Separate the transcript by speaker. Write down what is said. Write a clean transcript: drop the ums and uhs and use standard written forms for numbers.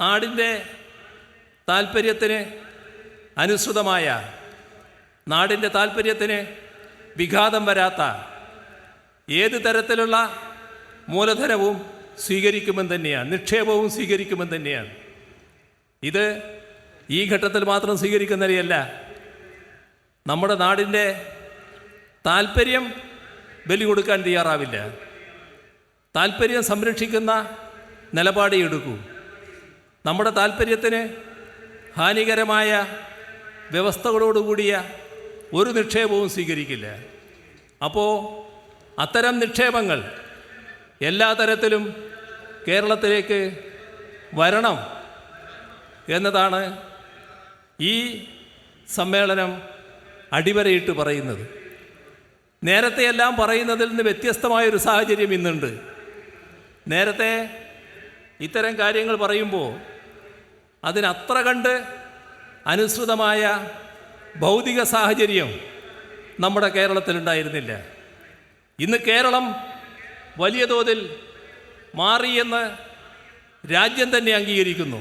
Speaker 1: നാടിൻ്റെ താൽപ്പര്യത്തിന് അനുസൃതമായ, നാടിൻ്റെ താൽപ്പര്യത്തിന് വിഘാതം വരാത്ത ഏത് തരത്തിലുള്ള മൂലധനവും സ്വീകരിക്കുമെന്ന് തന്നെയാണ്, നിക്ഷേപവും സ്വീകരിക്കുമെന്ന് തന്നെയാണ്. ഇത് ഈ ഘട്ടത്തിൽ മാത്രം സ്വീകരിക്കുന്നവരെയല്ല, നമ്മുടെ നാടിൻ്റെ താൽപ്പര്യം ബലി കൊടുക്കാൻ തയ്യാറാവില്ല. താൽപ്പര്യം സംരക്ഷിക്കുന്ന നിലപാടേ എടുക്കൂ. നമ്മുടെ താൽപ്പര്യത്തിന് ഹാനികരമായ വ്യവസ്ഥകളോടുകൂടിയ ഒരു നിക്ഷേപവും സ്വീകരിക്കില്ല. അപ്പോൾ അത്തരം നിക്ഷേപങ്ങൾ എല്ലാ തരത്തിലും കേരളത്തിലേക്ക് വരണം എന്നതാണ് ഈ സമ്മേളനം അടിവരയിട്ട് പറയുന്നത്. നേരത്തെയെല്ലാം പറയുന്നതിൽ നിന്ന് വ്യത്യസ്തമായൊരു സാഹചര്യം ഇന്നുണ്ട്. നേരത്തെ ഇത്തരം കാര്യങ്ങൾ പറയുമ്പോൾ അതിനത്ര കണ്ട് അനുസൃതമായ ഭൗതിക സാഹചര്യം നമ്മുടെ കേരളത്തിലുണ്ടായിരുന്നില്ല. ഇന്ന് കേരളം വലിയ തോതിൽ മാറിയെന്ന് രാജ്യം തന്നെ അംഗീകരിക്കുന്നു.